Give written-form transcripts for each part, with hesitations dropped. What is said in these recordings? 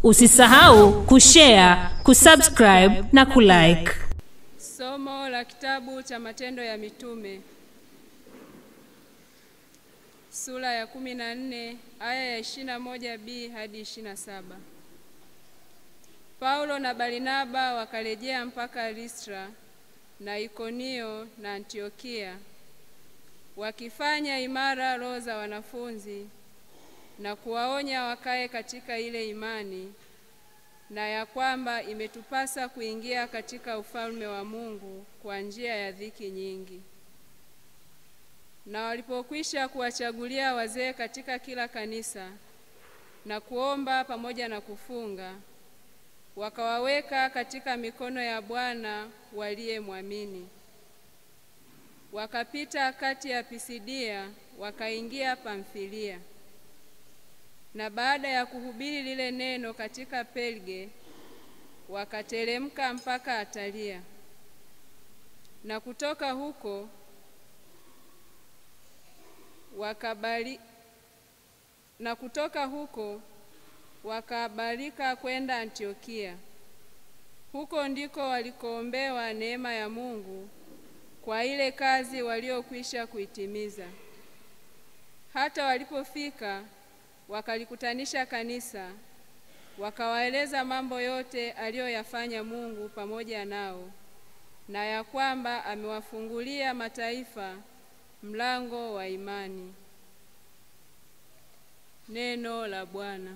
Usisahau kushare, kusubscribe na kulike. Somo la kitabu cha Matendo ya Mitume, sura ya 14 aya ya 21b hadi 27. Paulo na Barnaba wakarejea mpaka Listra na Ikonio na Antiokia, wakifanya imara roho za wanafunzi na kuwaonya wakae katika ile imani, na ya kwamba imetupasa kuingia katika ufalme wa Mungu kwa njia ya dhiki nyingi. Na walipokwisha kuwachagulia wazee katika kila kanisa na kuomba pamoja na kufunga, wakawaweka katika mikono ya Bwana waliyemwamini. Wakapita kati ya Pisidia wakaingia Pamfilia, na baada ya kuhubiri lile neno katika Perge wakateremka mpaka Atalia, na kutoka huko wakabarika kwenda Antiokia. Huko ndiko walikoombewa neema ya Mungu kwa ile kazi waliokwisha kuitimiza. Hata walipofika wakalikutanisha kanisa, wakawaeleza mambo yote aliyoyafanya Mungu pamoja nao, na ya kwamba amewafungulia mataifa mlango wa imani. Neno la Bwana.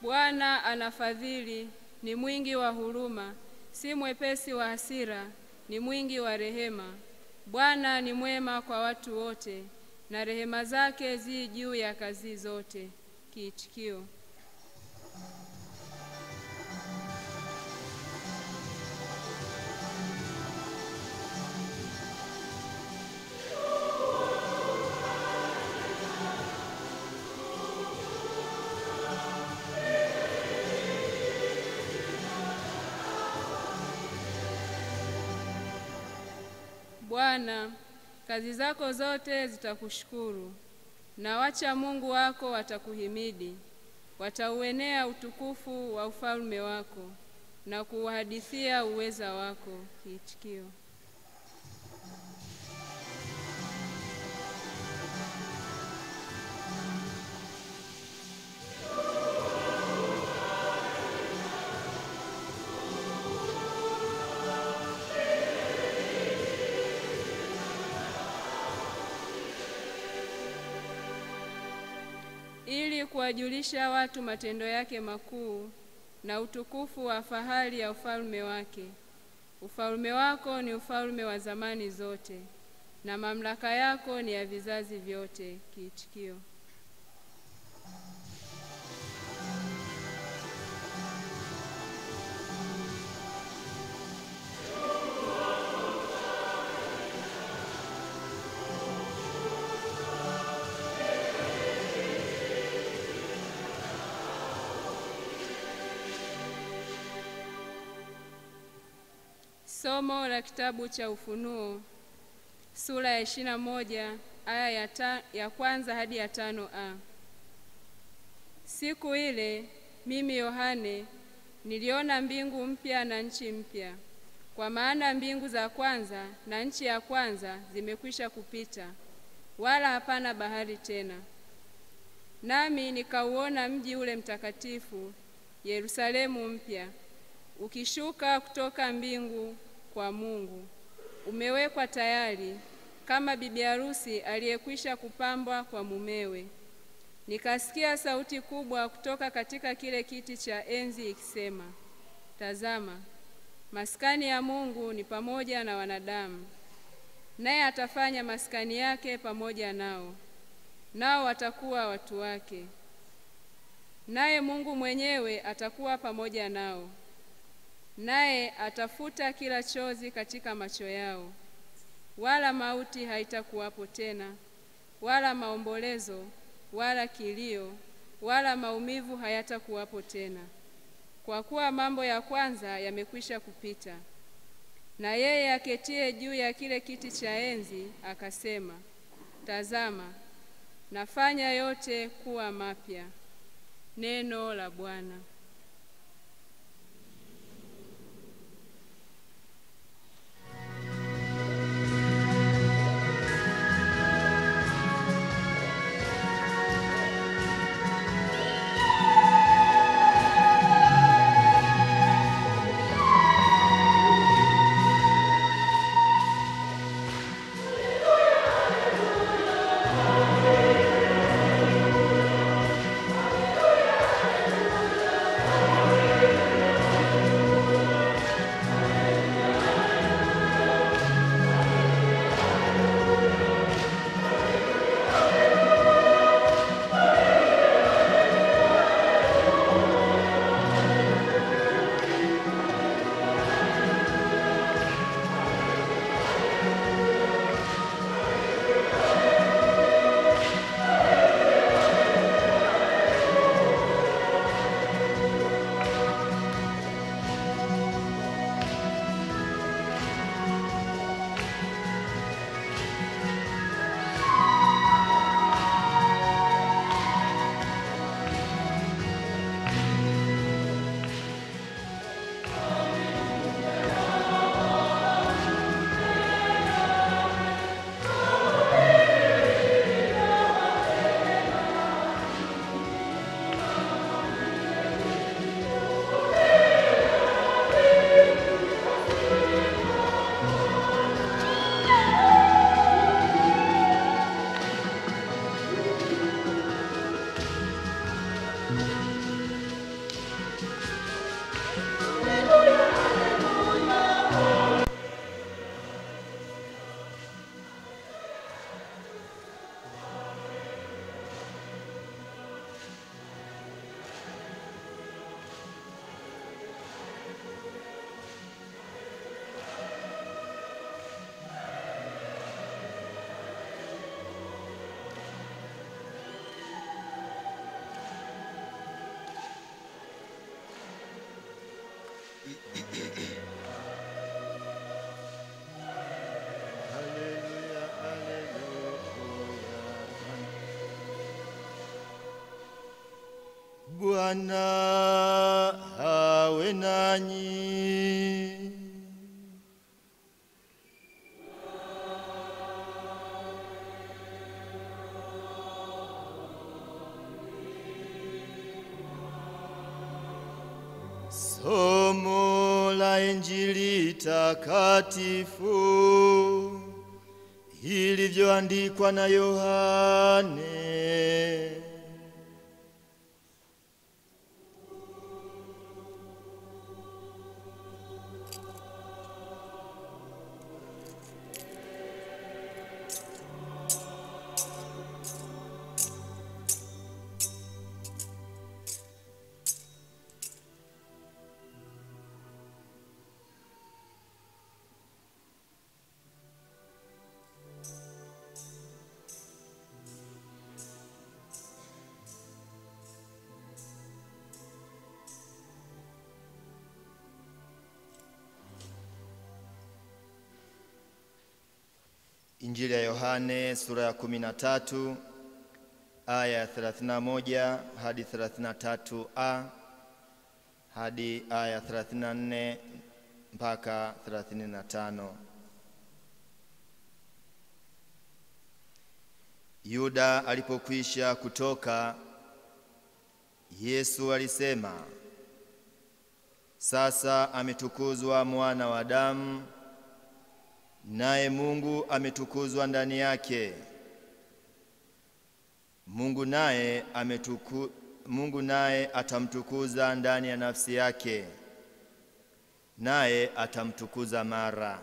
Bwana anafadhili, ni mwingi wa huruma, si mwepesi wa hasira, ni mwingi wa rehema. Bwana ni mwema kwa watu wote, na rehema zake zi juu ya kazi zote. Kiitikio: Bwana, kazi zako zote zitakushukuru, na wacha Mungu wako watakuhimidi. Watauenea utukufu wa ufalme wako na kuhadithia uweza wako. Kiitikio: ili kuwajulisha watu matendo yake makuu na utukufu wa fahari ya ufalme wake. Ufalme wako ni ufalme wa zamani zote, na mamlaka yako ni ya vizazi vyote. Kiitikio: Somo la kitabu cha Ufunuo, sura ya 21 aya ya kwanza hadi ya 5a. Siku ile mimi Yohane niliona mbingu mpya na nchi mpya, kwa maana mbingu za kwanza na nchi ya kwanza zimekwisha kupita, wala hapana bahari tena. Nami nikauona mji ule mtakatifu Yerusalemu mpya ukishuka kutoka mbingu kwa Mungu, umewekwa tayari kama bibi harusi aliyekwisha kupambwa kwa mumewe. Nikasikia sauti kubwa kutoka katika kile kiti cha enzi ikisema, tazama, maskani ya Mungu ni pamoja na wanadamu, naye atafanya maskani yake pamoja nao, nao watakuwa watu wake. Naye Mungu mwenyewe atakuwa pamoja nao, naye atafuta kila chozi katika macho yao, wala mauti haitakuwapo tena, wala maombolezo, wala kilio, wala maumivu hayatakuwapo tena, kwa kuwa mambo ya kwanza yamekwisha kupita. Na yeye aketie juu ya kile kiti cha enzi akasema, tazama, nafanya yote kuwa mapya. Neno la Bwana. Bwana awe nanyi. Somo la Injili takatifu ilivyoandikwa na Yohane. Injili ya Yohane sura ya 13 aya ya 31 hadi 33a hadi aya 34 mpaka 35. Yuda alipokwisha kutoka, Yesu alisema, sasa ametukuzwa mwana wa Adamu, naye Mungu ametukuzwa ndani yake. Mungu naye atamtukuza ndani ya nafsi yake, naye atamtukuza mara.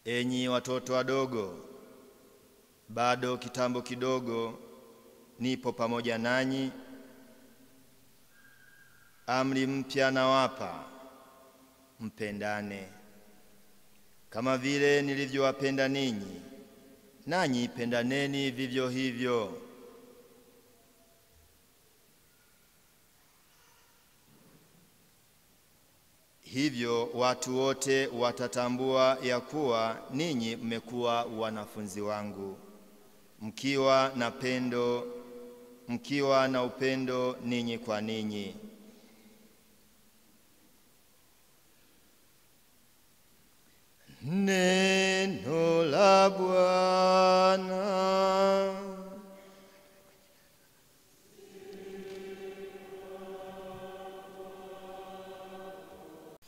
Enyi watoto wadogo, bado kitambo kidogo nipo pamoja nanyi. Amri mpya nawapa, mpendane. Kama vile nilivyowapenda ninyi, nanyi pendaneni vivyo hivyo. Hivyo watu wote watatambua ya kuwa ninyi mmekuwa wanafunzi wangu, mkiwa na upendo ninyi kwa ninyi. Neno la Bwana.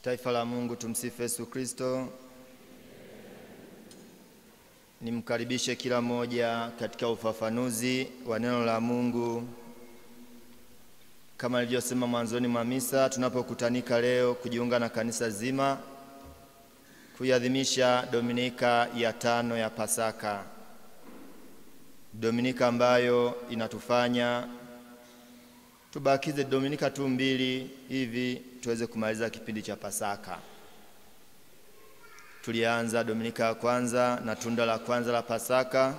Taifa la Mungu, tumsifu Yesu Kristo. Nimkaribishe kila mmoja katika ufafanuzi wa neno la Mungu. Kama nilivyosema mwanzoni mwa misa, tunapokutanika leo kujiunga na kanisa zima kuadhimisha Dominika ya 5 ya Pasaka. Dominika ambayo inatufanya tubakize Dominika tu 2 hivi tuweze kumaliza kipindi cha Pasaka. Tulianza Dominika ya kwanza na tunda la kwanza la Pasaka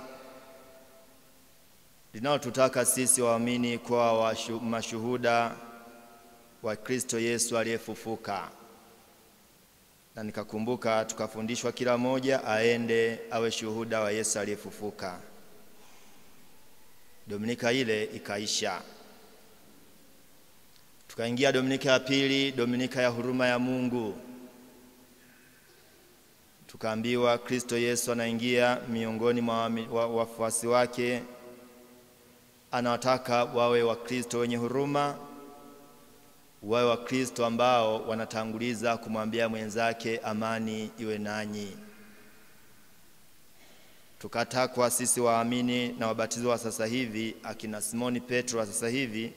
linalotutaka sisi waamini kuwa mashuhuda wa Kristo Yesu aliyefufuka. Na nikakumbuka tukafundishwa kila moja aende awe shuhuda wa Yesu aliyefufuka. Dominika ile ikaisha. Tukaingia Dominika ya pili, Dominika ya huruma ya Mungu. Tukaambiwa Kristo Yesu anaingia miongoni mwa wafuasi wake, anawataka wawe wa Kristo wenye huruma, wawe wa Kristo ambao wanatanguliza kumwambia mwenzake amani iwe nanyi. Tukatakwa sisi waamini na wabatizwa wa sasa hivi, akina Simoni Petro wa sasa hivi,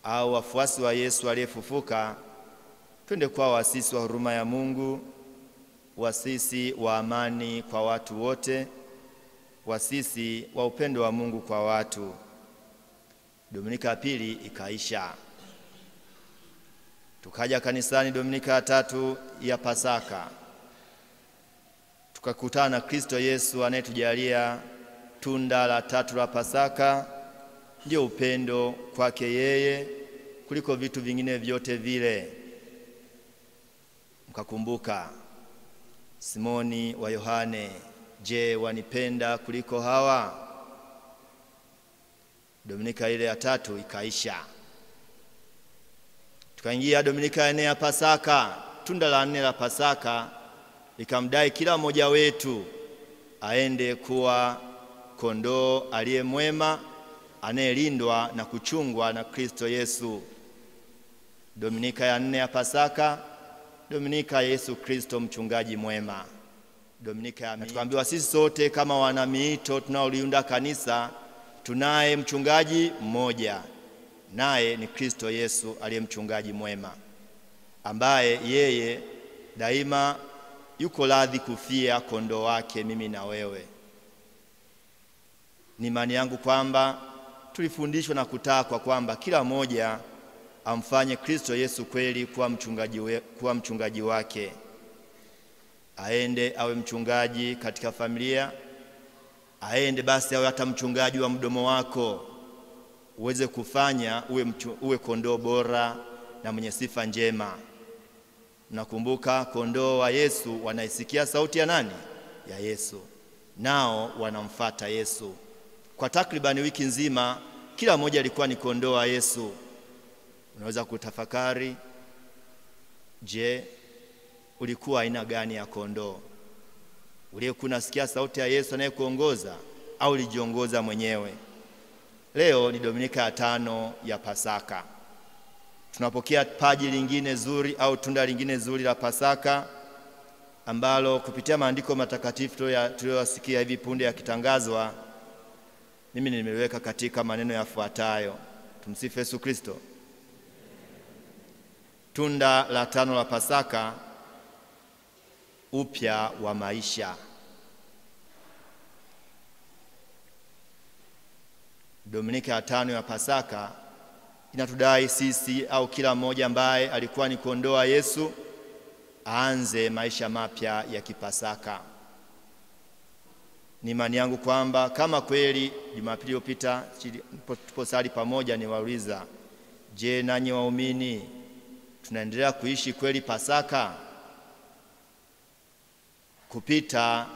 au wafuasi wa Yesu aliyefufuka, twende kwa wasisi wa huruma ya Mungu, wasisi wa amani kwa watu wote, wasisi wa upendo wa Mungu kwa watu. Dominika ya pili ikaisha. Tukaja kanisani Dominika ya 3 ya Pasaka. Tukakutana na Kristo Yesu anayetujalia tunda la 3 la Pasaka, ndio upendo kwake yeye kuliko vitu vingine vyote vile. Mkakumbuka Simoni wa Yohane, je, wanipenda kuliko hawa? Dominika ile ya 3 ikaisha. Tukaingia Dominika ya 4 ya Pasaka. Tunda la 4 la Pasaka likamdai kila mmoja wetu aende kuwa kondoo aliye mwema, anayelindwa na kuchungwa na Kristo Yesu. Dominika ya 4 ya Pasaka, Dominika ya Yesu Kristo mchungaji mwema. Dominika ya tukaambiwa sisi sote kama wana miito tunaoliunda kanisa, tunaye mchungaji mmoja, naye ni Kristo Yesu aliye mchungaji mwema, ambaye yeye daima yuko radhi kufia kondoo wake mimi na wewe. Ni imani yangu kwamba tulifundishwa na kutakwa kwamba kila mmoja amfanye Kristo Yesu kweli kuwa mchungaji wake. Aende awe mchungaji katika familia, aende basi awe hata mchungaji wa mdomo wako, uweze kufanya uwe kondoo bora na mwenye sifa njema. Nakumbuka kondoo wa Yesu wanaisikia sauti ya nani? Ya Yesu. Nao wanamfuata Yesu. Kwa takribani wiki nzima kila mmoja alikuwa ni kondoo wa Yesu. Unaweza kutafakari, je, ulikuwa aina gani ya kondoo? Uliyekuwa unasikia sauti ya Yesu anayekuongoza au ulijiongoza mwenyewe? Leo ni Dominika ya 5 ya Pasaka. Tunapokea paji lingine zuri au tunda lingine zuri la Pasaka, ambalo kupitia maandiko matakatifu tuliyosikia hivi punde yakitangazwa, mimi nimeliweka katika maneno yafuatayo. Tumsifu Yesu Kristo. Tunda la 5 la Pasaka, upya wa maisha. Dominika ya 5 ya Pasaka inatudai sisi au kila mmoja ambaye alikuwa ni kondoo wa Yesu aanze maisha mapya ya kipasaka. Ni imani yangu kwamba kama kweli Jumapili iliyopita tuliposali pamoja niwauliza, je, nanyi waumini tunaendelea kuishi kweli Pasaka? Kupita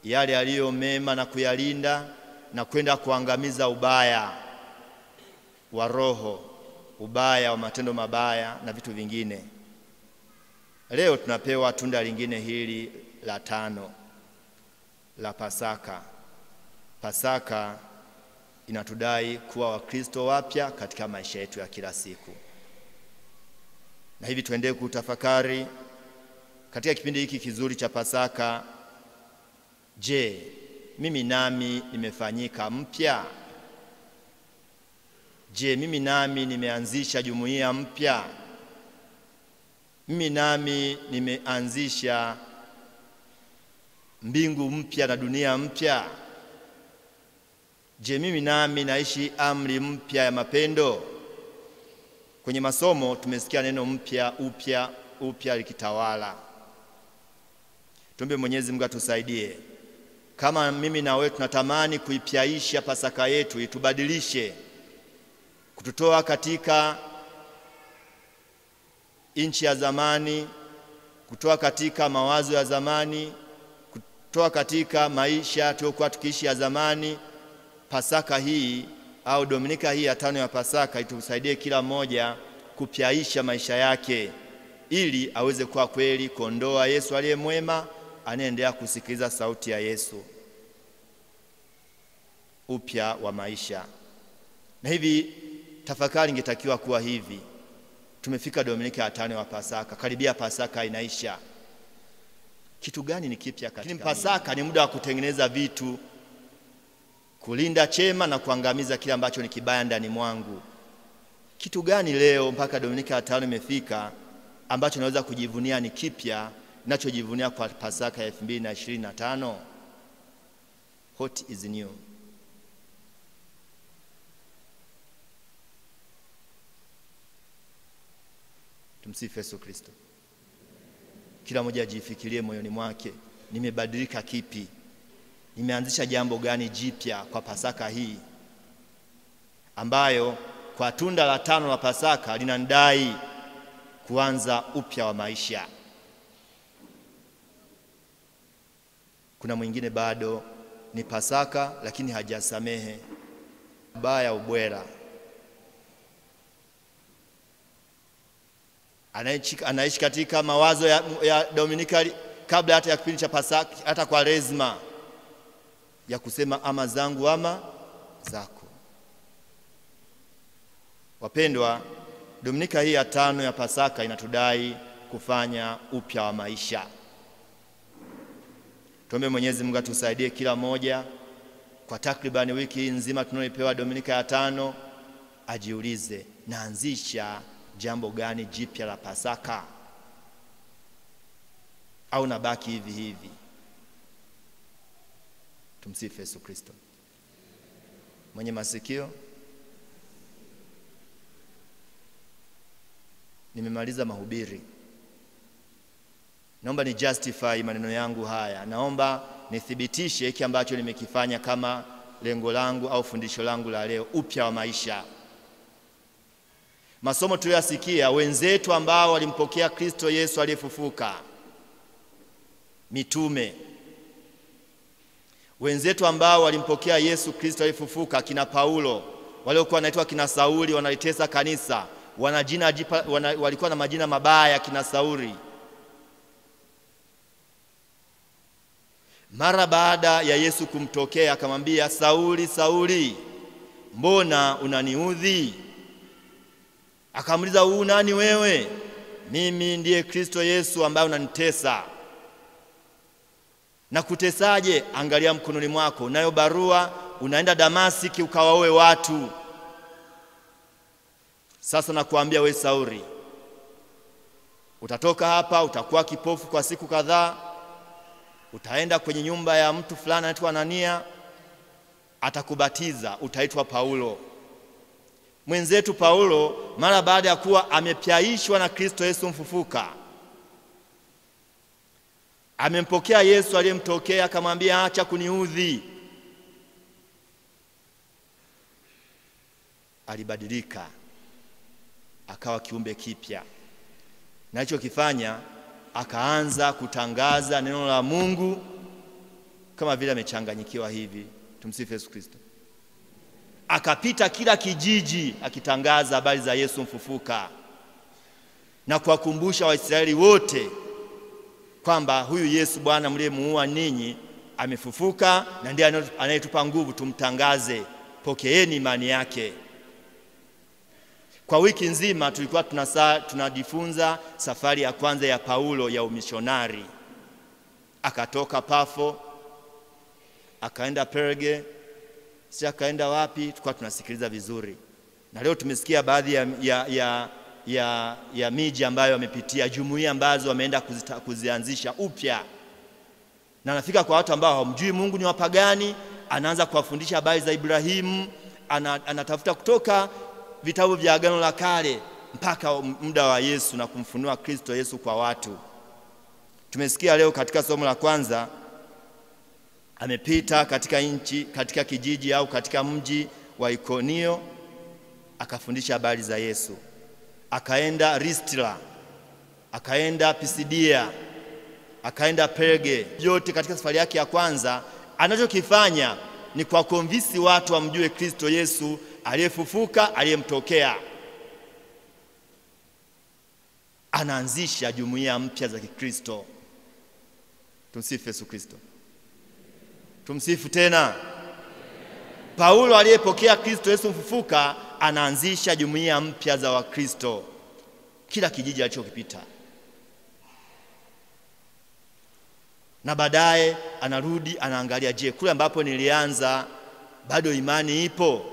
yale yaliyo mema na kuyalinda na kwenda kuangamiza ubaya wa roho, ubaya wa matendo mabaya na vitu vingine. Leo tunapewa tunda lingine hili la 5 la Pasaka. Pasaka inatudai kuwa Wakristo wapya katika maisha yetu ya kila siku. Na hivi tuendelee kutafakari katika kipindi hiki kizuri cha Pasaka. Je, mimi nami nimefanyika mpya? Je, mimi nami nimeanzisha jumuiya mpya? Mimi nami nimeanzisha mbingu mpya na dunia mpya? Je, mimi nami naishi amri mpya ya mapendo? Kwenye masomo tumesikia neno mpya, upya likitawala. Tuombe Mwenyezi Mungu atusaidie. Kama mimi na wewe tunatamani kuipyaisha Pasaka yetu, itubadilishe, kututoa katika nchi ya zamani, kutoa katika mawazo ya zamani, kutoa katika maisha tuliokuwa tukiishi ya zamani. Pasaka hii au Dominika hii ya 5 ya Pasaka itusaidie kila mmoja kupyaisha maisha yake ili aweze kuwa kweli kondoo wa Yesu aliye mwema, anaendelea kusikiliza sauti ya Yesu. Upya wa maisha. Na hivi tafakari ingetakiwa kuwa hivi. Tumefika Dominika ya 5 ya Pasaka, karibia Pasaka inaisha. Kitu gani ni kipya katika Pasaka? Ni muda wa kutengeneza vitu, kulinda chema na kuangamiza kile ambacho ni kibaya ndani mwangu. Kitu gani leo mpaka Dominika ya 5 imefika ambacho naweza kujivunia ni kipya, ninachojivunia kwa Pasaka ya 2025? What is new? Tumsifu Yesu Kristo. Kila mmoja ajifikirie moyoni mwake, nimebadilika kipi? Nimeanzisha jambo gani jipya kwa Pasaka hii ambayo kwa tunda la 5 la Pasaka linandai kuanza upya wa maisha? Kuna mwingine bado ni Pasaka lakini hajasamehe baya ubwela. Anaishi katika mawazo ya Dominika kabla hata ya kipindi cha Pasaka, hata kwa rezma ya kusema ama zangu ama zako. Wapendwa, Dominika hii ya 5 ya Pasaka inatudai kufanya upya wa maisha. Tuombe Mwenyezi Mungu atusaidie kila mmoja kwa takribani wiki nzima tunayopewa Dominika ya 5 ajiulize, naanzisha jambo gani jipya la Pasaka au nabaki hivi hivi? Tumsifu Yesu Kristo. Mwenye masikio, nimemaliza mahubiri. Naomba ni justify maneno yangu haya. Naomba nithibitishe hiki ambacho nimekifanya kama lengo langu au fundisho langu la leo, upya wa maisha. Masomo tuliyosikia, wenzetu ambao walimpokea Kristo Yesu aliyefufuka, mitume, wenzetu ambao walimpokea Yesu Kristo aliyefufuka, kina Paulo, waliokuwa wanaitwa kina Sauli, wanalitesa kanisa, walikuwa na majina mabaya kina Sauli. Mara baada ya Yesu kumtokea akamwambia, Sauli, Sauli, mbona unaniudhi? Akamuuliza, nani wewe? Mimi ndiye Kristo Yesu ambaye unanitesa. Na kutesaje? Angalia mkononi mwako, unayo barua, unaenda Damasiki ukawaoe watu. Sasa nakuambia wewe Sauli, utatoka hapa, utakuwa kipofu kwa siku kadhaa, utaenda kwenye nyumba ya mtu fulani anaitwa Anania, atakubatiza, utaitwa Paulo. Mwenzetu Paulo mara baada ya kuwa amepyaishwa na Kristo Yesu mfufuka, amempokea Yesu aliyemtokea, akamwambia acha kuniudhi, alibadilika akawa kiumbe kipya. Na hicho kifanya akaanza kutangaza neno la Mungu kama vile amechanganyikiwa hivi. Tumsifu Yesu Kristo. Akapita kila kijiji akitangaza habari za Yesu mfufuka na kuwakumbusha Waisraeli wote kwamba huyu Yesu Bwana mliyemuua ninyi amefufuka na ndiye anayetupa nguvu tumtangaze, pokeeni imani yake. Kwa wiki nzima tulikuwa tunajifunza safari ya kwanza ya Paulo ya umishonari. Akatoka Pafo, akaenda Perge, si akaenda wapi, tulikuwa tunasikiliza vizuri. Na leo tumesikia baadhi ya miji ambayo wamepitia, jumuiya ambazo wameenda kuzianzisha upya. Na anafika kwa watu ambao hawamjui Mungu, ni wapagani, anaanza kuwafundisha habari za Ibrahimu, anatafuta kutoka vitabu vya Agano la Kale mpaka muda wa Yesu na kumfunua Kristo Yesu kwa watu. Tumesikia leo katika somo la kwanza, amepita katika kijiji au katika mji wa Ikonio, akafundisha habari za Yesu. Akaenda Listra, akaenda Pisidia, akaenda Perge. Yote katika safari yake ya kwanza anachokifanya ni kwa konvisi watu wamjue Kristo Yesu aliyefufuka, aliyemtokea. Anaanzisha jumuiya mpya za Kikristo. Tumsifu Yesu Kristo. Tumsifu tena. Paulo aliyepokea Kristo Yesu mfufuka anaanzisha jumuiya mpya za Wakristo kila kijiji alichokipita. Na baadaye anarudi anaangalia, je, kule ambapo nilianza bado imani ipo?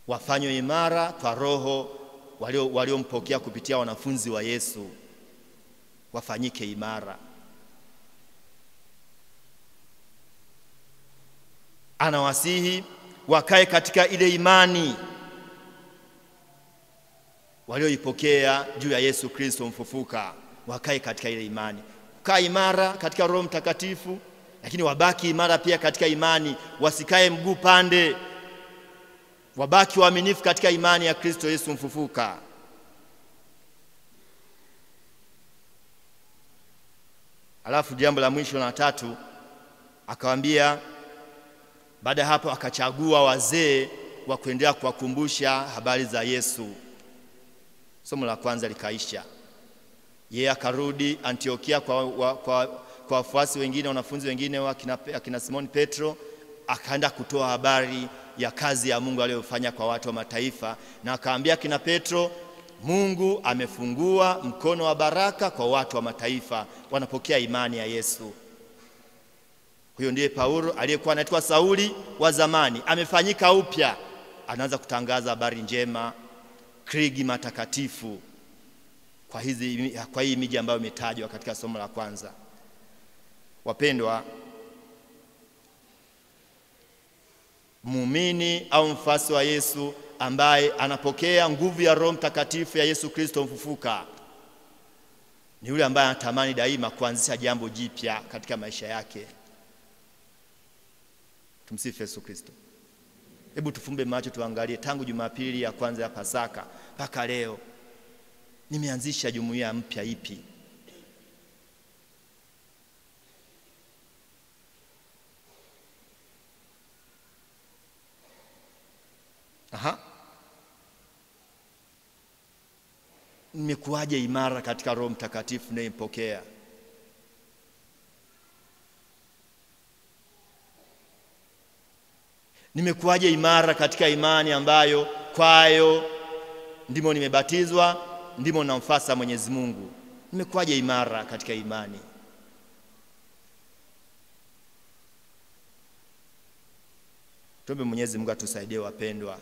Wafanywe imara kwa Roho waliompokea kupitia wanafunzi wa Yesu, wafanyike imara. Anawasihi wakae katika ile imani walioipokea juu ya Yesu Kristo mfufuka, wakae katika ile imani. Kaa imara katika Roho Mtakatifu, lakini wabaki imara pia katika imani, wasikae mguu pande, wabaki waaminifu katika imani ya Kristo Yesu mfufuka. Alafu jambo la mwisho na tatu, akawaambia, baada ya hapo akachagua wazee wa kuendelea kuwakumbusha habari za Yesu. Somo la kwanza likaisha. Yeye akarudi Antiokia kwa wafuasi wengine, wanafunzi wengine akina Simoni Petro, akaenda kutoa habari ya kazi ya Mungu aliyofanya kwa watu wa mataifa, na akaambia kina Petro, Mungu amefungua mkono wa baraka kwa watu wa mataifa, wanapokea imani ya Yesu. Huyo ndiye Paulo aliyekuwa anaitwa Sauli wa zamani, amefanyika upya, anaanza kutangaza habari njema, krigi matakatifu kwa hii miji ambayo imetajwa katika somo la kwanza. Wapendwa, muumini au mfuasi wa Yesu ambaye anapokea nguvu ya Roho Mtakatifu ya Yesu Kristo mfufuka ni yule ambaye anatamani daima kuanzisha jambo jipya katika maisha yake. Tumsifu Yesu Kristo. Hebu tufumbe macho tuangalie, tangu Jumapili ya kwanza ya Pasaka mpaka leo nimeanzisha jumuiya mpya ipi? Nimekuwaje imara katika Roho Mtakatifu ninayempokea? Nimekuwaje imara katika imani ambayo kwayo ndimo nimebatizwa, ndimo namfuasa Mwenyezi Mungu? Nimekuwaje imara katika imani? Tuombe Mwenyezi Mungu atusaidie wapendwa.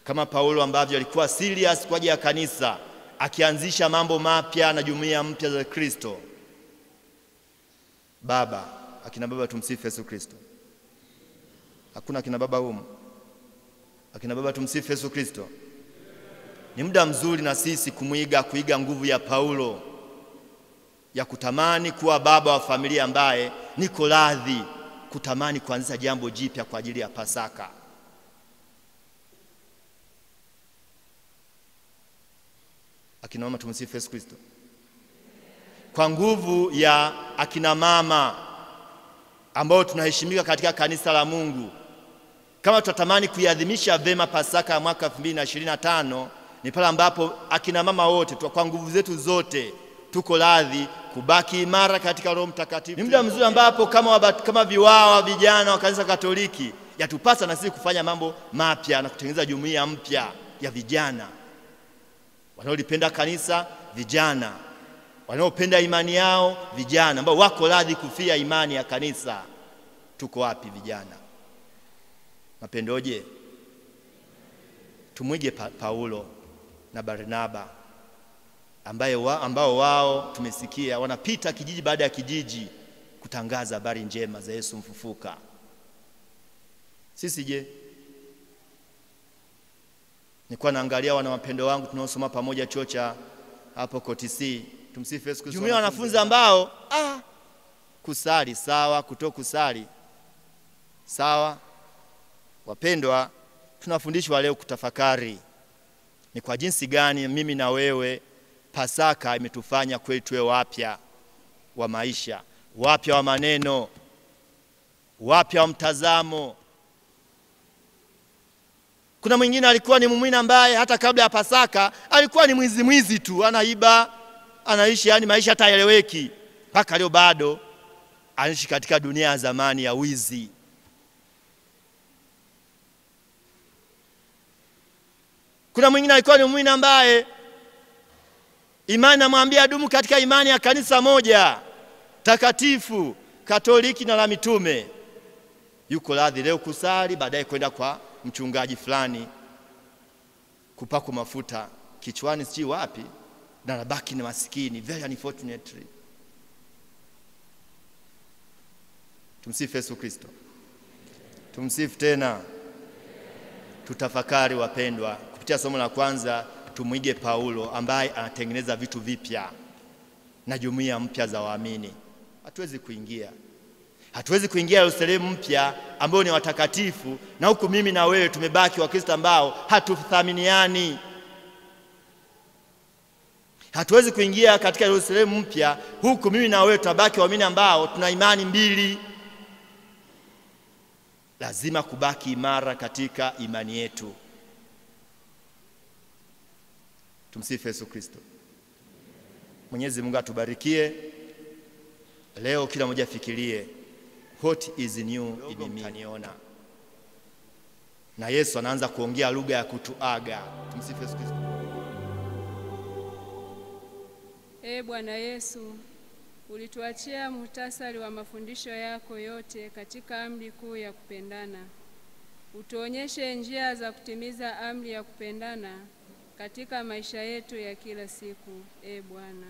Kama Paulo ambavyo alikuwa serious kwa ajili ya kanisa, akianzisha mambo mapya na jumuiya mpya za Kristo. Akina baba tumsifu Yesu Kristo. Hakuna akina baba humu? Akina baba tumsifu Yesu Kristo. Ni muda mzuri na sisi kuiga nguvu ya Paulo ya kutamani kuwa baba wa familia ambaye niko radhi kutamani kuanzisha jambo jipya kwa ajili ya Pasaka. Akina mama tumsifu Yesu Kristo. Kwa nguvu ya akina mama ambao tunaheshimika katika kanisa la Mungu, kama tutatamani kuiadhimisha vema Pasaka ya mwaka 2025, ni pale ambapo akina mama wote kwa nguvu zetu zote tuko radhi kubaki imara katika Roho Mtakatifu. Ni muda mzuri ambapo kama viwawa vijana wa kanisa Katoliki yatupasa na sisi kufanya mambo mapya na kutengeneza jumuiya mpya ya vijana wanaolipenda kanisa, vijana wanaopenda imani yao, vijana ambao wako radhi kufia imani ya kanisa. Tuko wapi vijana? Mapendoje? Tumwige Paulo na Barnaba ambao wao tumesikia wanapita kijiji baada ya kijiji kutangaza habari njema za Yesu mfufuka. Sisi je? Nilikuwa naangalia wana mapendo wangu tunaosoma pamoja chuo cha hapo KTC. Tumsifu Yesu Kristo. Jumuiya wanafunzi ambao kusali sawa, kutokusali sawa. Wapendwa, tunafundishwa leo kutafakari ni kwa jinsi gani mimi na wewe Pasaka imetufanya kwetu tuwe wapya wa maisha, wapya wa maneno, wapya wa mtazamo. Kuna mwingine alikuwa ni muumini ambaye hata kabla ya Pasaka alikuwa ni mwizi tu, anaiba, anaishi yani maisha hataeleweki. Mpaka leo bado anaishi katika dunia ya zamani ya wizi. Kuna mwingine alikuwa ni muumini ambaye imani namwambia dumu katika imani ya kanisa moja takatifu, Katoliki na la mitume. Yuko radhi leo kusali, baadaye kwenda kwa mchungaji fulani kupakwa mafuta kichwani si wapi, na nabaki ni maskini, very unfortunately. Tumsifu Yesu Kristo. Tumsifu tena. Tutafakari wapendwa, kupitia somo la kwanza tumwige Paulo ambaye anatengeneza vitu vipya na jumuiya mpya za waamini. Hatuwezi kuingia Yerusalemu mpya ambao ni watakatifu na huku mimi na wewe tumebaki Wakristo ambao hatuthaminiani. Hatuwezi kuingia katika Yerusalemu mpya huku mimi na wewe tutabaki waamini ambao tuna imani mbili. Lazima kubaki imara katika imani yetu. Tumsifu Yesu Kristo. Mwenyezi Mungu atubarikie. Leo kila mmoja afikirie what is new in me. Na Yesu anaanza kuongea lugha ya kutuaga. Tumsifu Yesu Kristo. Bwana Yesu, ulituachia muhtasari wa mafundisho yako yote katika amri kuu ya kupendana. Utuonyeshe njia za kutimiza amri ya kupendana katika maisha yetu ya kila siku. Bwana.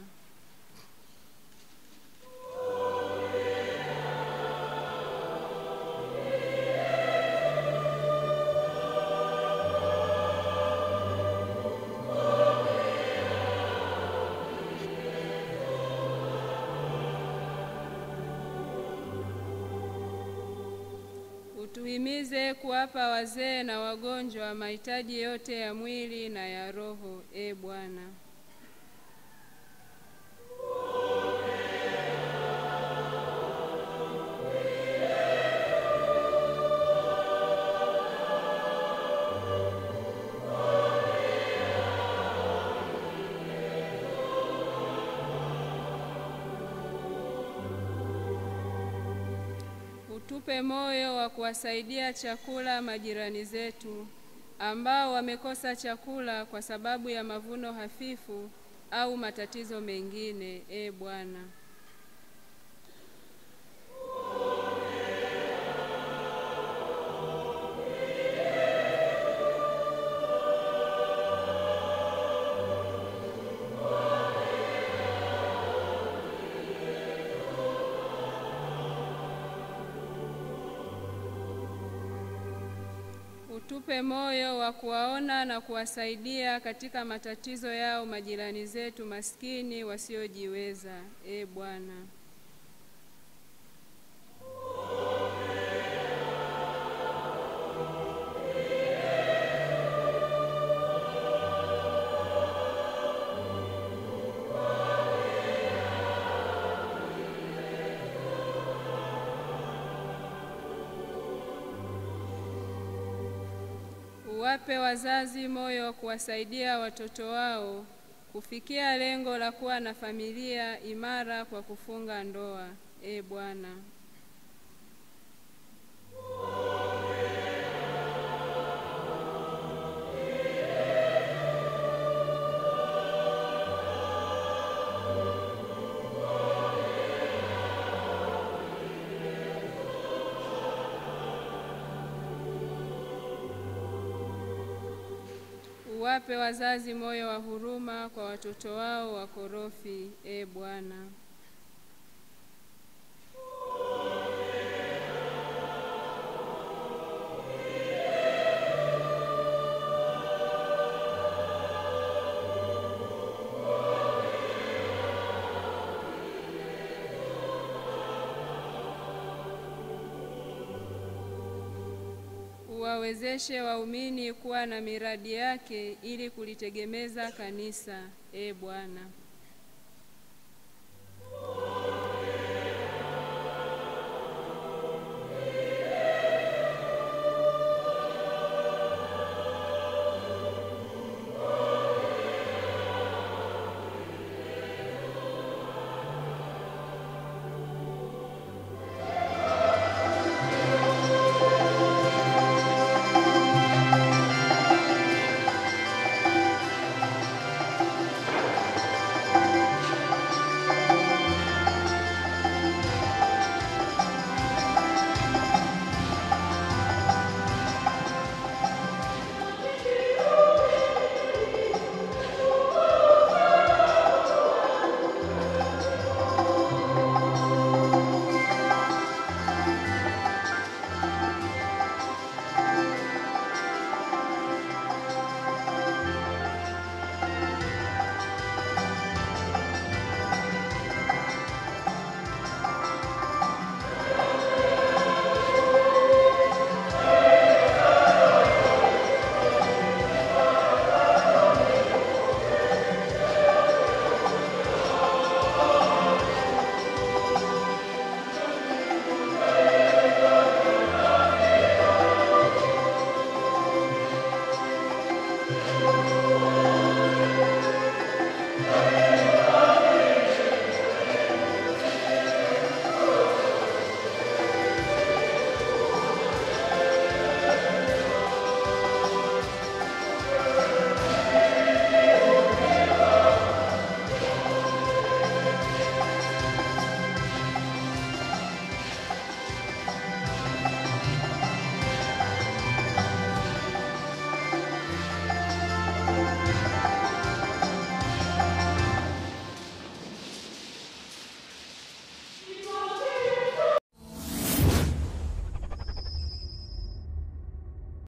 Utuhimize kuwapa wazee na wagonjwa mahitaji yote ya mwili na ya roho. Bwana. Tupe moyo wa kuwasaidia chakula majirani zetu ambao wamekosa chakula kwa sababu ya mavuno hafifu au matatizo mengine. Bwana. Tupe moyo wa kuwaona na kuwasaidia katika matatizo yao majirani zetu maskini wasiojiweza, Bwana. Wape wazazi moyo wa kuwasaidia watoto wao kufikia lengo la kuwa na familia imara kwa kufunga ndoa, Bwana. Wape wazazi moyo wa huruma kwa watoto wao wakorofi, Bwana. Wawezeshe waumini kuwa na miradi yake ili kulitegemeza kanisa, Bwana.